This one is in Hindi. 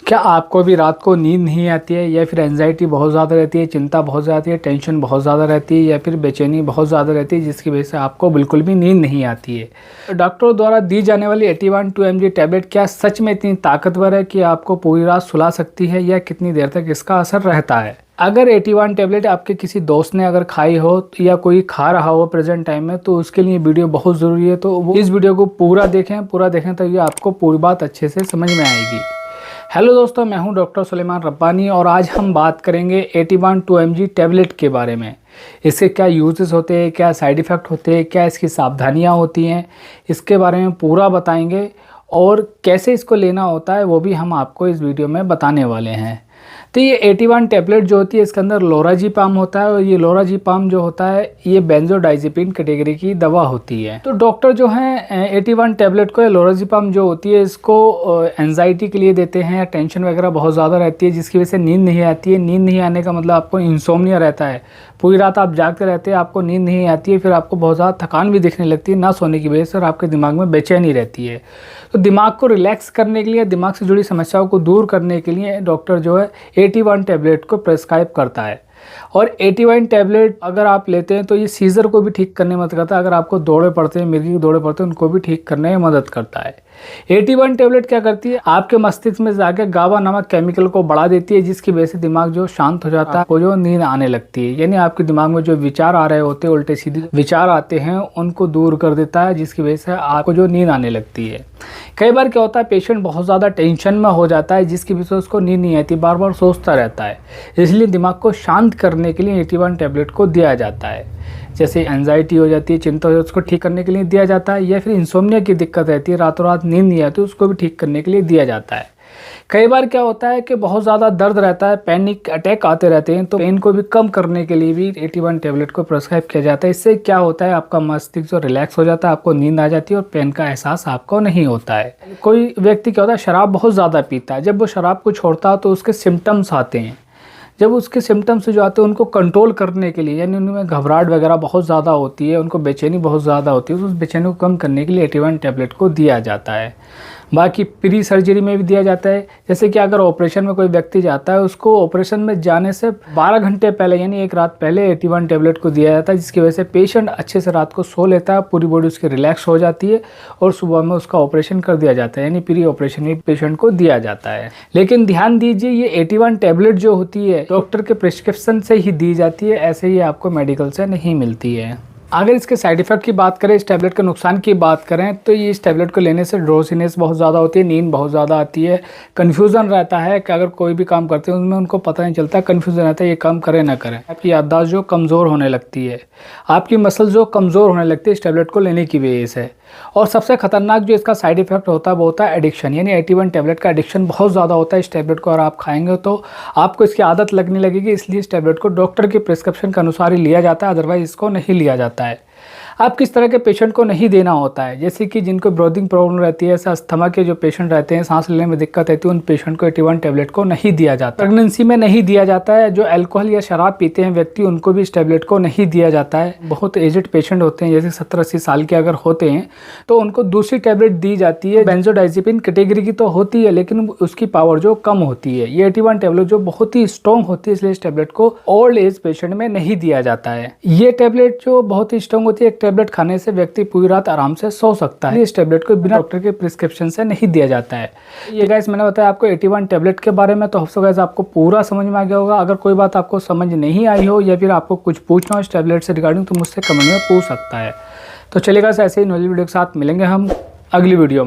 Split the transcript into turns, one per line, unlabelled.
क्या आपको भी रात को नींद नहीं आती है, या फिर एंजाइटी बहुत ज़्यादा रहती है, चिंता बहुत ज़्यादा रहती है, टेंशन बहुत ज़्यादा रहती है, या फिर बेचैनी बहुत ज़्यादा रहती है जिसकी वजह से आपको बिल्कुल भी नींद नहीं आती है? डॉक्टरों द्वारा दी जाने वाली 81 2mg टैबलेट क्या सच में इतनी ताकतवर है कि आपको पूरी रात सुला सकती है, या कितनी देर तक इसका असर रहता है? अगर 81 टैबलेट आपके किसी दोस्त ने अगर खाई हो या कोई खा रहा हो प्रेजेंट टाइम में, तो उसके लिए वीडियो बहुत ज़रूरी है। तो वो इस वीडियो को पूरा देखें तो ये आपको पूरी बात अच्छे से समझ में आएगी। हेलो दोस्तों, मैं हूं डॉक्टर सुलेमान रब्बानी और आज हम बात करेंगे 81 2mg टैबलेट के बारे में। इसके क्या यूजेस होते हैं, क्या साइड इफ़ेक्ट होते हैं, क्या इसकी सावधानियां होती हैं, इसके बारे में पूरा बताएंगे। और कैसे इसको लेना होता है वो भी हम आपको इस वीडियो में बताने वाले हैं। तो ये 81 टैबलेट जो होती है इसके अंदर लोराज़ेपाम होता है, और ये लोराज़ेपाम जो होता है ये बेंजोडाइज़ेपिन कैटेगरी की दवा होती है। तो डॉक्टर जो हैं 81 टैबलेट को, लोराज़ेपाम जो होती है इसको एंजाइटी के लिए देते हैं, या टेंशन वगैरह बहुत ज़्यादा रहती है जिसकी वजह से नींद नहीं आती है। नींद नहीं आने का मतलब आपको इंसोम्निया रहता है, पूरी रात आप जागते रहते हैं, आपको नींद नहीं आती है, फिर आपको बहुत ज़्यादा थकान भी दिखने लगती है ना सोने की वजह से, और आपके दिमाग में बेचैनी रहती है। तो दिमाग को रिलैक्स करने के लिए, दिमाग से जुड़ी समस्याओं को दूर करने के लिए डॉक्टर जो है 81 टैबलेट को प्रेस्क्राइब करता है। और 81 टैबलेट अगर आप लेते हैं तो ये सीजर को भी ठीक करने में मदद करता है। अगर आपको दौरे पड़ते हैं, मिर्गी के दौरे पड़ते हैं, उनको भी ठीक करने में मदद करता है। 81 टैबलेट क्या करती है, आपके मस्तिष्क में जाके गाबा नामक केमिकल को बढ़ा देती है, जिसकी वजह से दिमाग जो शांत हो जाता है, वो जो नींद आने लगती है। यानी आपके दिमाग में जो विचार आ रहे होते हैं, उल्टे सीधे विचार आते हैं, उनको दूर कर देता है, जिसकी वजह से आपको जो नींद आने लगती है। कई बार क्या होता है, पेशेंट बहुत ज़्यादा टेंशन में हो जाता है जिसकी वजह से उसको नींद नहीं आती, बार बार सोचता रहता है। इसलिए दिमाग को शांत करने के लिए 81 टैबलेट को दिया जाता है। जैसे एंजाइटी हो जाती है, चिंता हो जाती है, उसको ठीक करने के लिए दिया जाता है। या फिर इंसोम्निया की दिक्कत रहती है, रातों रात नींद नहीं आती, उसको भी ठीक करने के लिए दिया जाता है। कई बार क्या होता है कि बहुत ज़्यादा दर्द रहता है, पैनिक अटैक आते रहते हैं, तो पेन को भी कम करने के लिए भी 81 टैबलेट को प्रेस्क्राइब किया जाता है। इससे क्या होता है, आपका मस्तिष्क जो रिलैक्स हो जाता है, आपको नींद आ जाती है और पेन का एहसास आपको नहीं होता है। कोई व्यक्ति क्या होता है, शराब बहुत ज़्यादा पीता है, जब वो शराब को छोड़ता है तो उसके सिम्टम्स आते हैं। जब उसके सिम्टम्स जो आते हैं उनको कंट्रोल करने के लिए, यानी उनमें घबराहट वगैरह बहुत ज़्यादा होती है, उनको बेचैनी बहुत ज़्यादा होती है, तो उस बेचैनी को कम करने के लिए 81 टैबलेट को दिया जाता है। बाकी प्री सर्जरी में भी दिया जाता है। जैसे कि अगर ऑपरेशन में कोई व्यक्ति जाता है, उसको ऑपरेशन में जाने से 12 घंटे पहले, यानी एक रात पहले 81 टैबलेट को दिया जाता है, जिसकी वजह से पेशेंट अच्छे से रात को सो लेता है, पूरी बॉडी उसकी रिलैक्स हो जाती है, और सुबह में उसका ऑपरेशन कर दिया जाता है। यानी प्री ऑपरेशन में पेशेंट को दिया जाता है। लेकिन ध्यान दीजिए, ये 81 टैबलेट जो होती है डॉक्टर के प्रिस्क्रिप्शन से ही दी जाती है, ऐसे ही आपको मेडिकल से नहीं मिलती है। अगर इसके साइड इफ़ेक्ट की बात करें, इस टैबलेट के नुकसान की बात करें, तो ये इस टैबलेट को लेने से ड्रोसीनेस बहुत ज़्यादा होती है, नींद बहुत ज़्यादा आती है, कन्फ्यूज़न रहता है कि अगर कोई भी काम करते हैं उसमें उनको पता नहीं चलता, कन्फ्यूज़न रहता है ये काम करें ना करें। आपकी याददाश्त जो कमज़ोर होने लगती है, आपकी मसल जो कमज़ोर होने लगती है इस टैबलेट को लेने की वजह से। और सबसे खतरनाक जो इसका साइड इफ़ेक्ट होता है वो होता है एडिक्शन। यानी 81 टैबलेट का एडिक्शन बहुत ज़्यादा होता है। इस टैबलेट को अगर आप खाएंगे तो आपको इसकी आदत लगने लगेगी, इसलिए इस टैबलेट को डॉक्टर के प्रिस्क्रिप्शन के अनुसार ही लिया जाता है, अदरवाइज इसको नहीं लिया जाता है। आप किस तरह के पेशेंट को नहीं देना होता है, जैसे कि जिनको ब्रीदिंग प्रॉब्लम रहती है, ऐसे अस्थमा के जो पेशेंट रहते हैं, सांस लेने में दिक्कत रहती है, उन पेशेंट को 81 टैबलेट को नहीं दिया जाता। प्रेगनेंसी में नहीं दिया जाता है। जो अल्कोहल या शराब पीते हैं व्यक्ति, उनको भी इस टैबलेट को नहीं दिया जाता है। बहुत एजड पेशेंट होते हैं, जैसे 70-80 साल के अगर होते हैं, तो उनको दूसरी टैबलेट दी जाती है। बेंजोडाइज़ेपिन कैटेगरी की तो होती है, लेकिन उसकी पावर जो कम होती है। ये 81 टैबलेट जो बहुत ही स्ट्रॉन्ग होती है, इसलिए इस टैबलेट को ओल्ड एज पेशेंट में नहीं दिया जाता है। ये टैबलेट जो बहुत ही स्ट्रॉन्ग होती है, एक टैबलेट खाने से व्यक्ति पूरी रात आराम से सो सकता है। इस टैबलेट को बिना डॉक्टर के प्रिस्क्रिप्शन से नहीं दिया जाता है। ये गाइस मैंने बताया आपको 81 टैबलेट के बारे में, तो होप सो गाइस आपको पूरा समझ में आ गया होगा। अगर कोई बात आपको समझ नहीं आई हो, या फिर आपको कुछ पूछना हो इस टैबलेट से रिगार्डिंग, तो मुझसे कमेंट में पूछ सकता है। तो चलिए गाइस, ऐसे ही नॉलेज वीडियो के साथ मिलेंगे हम अगली वीडियो में।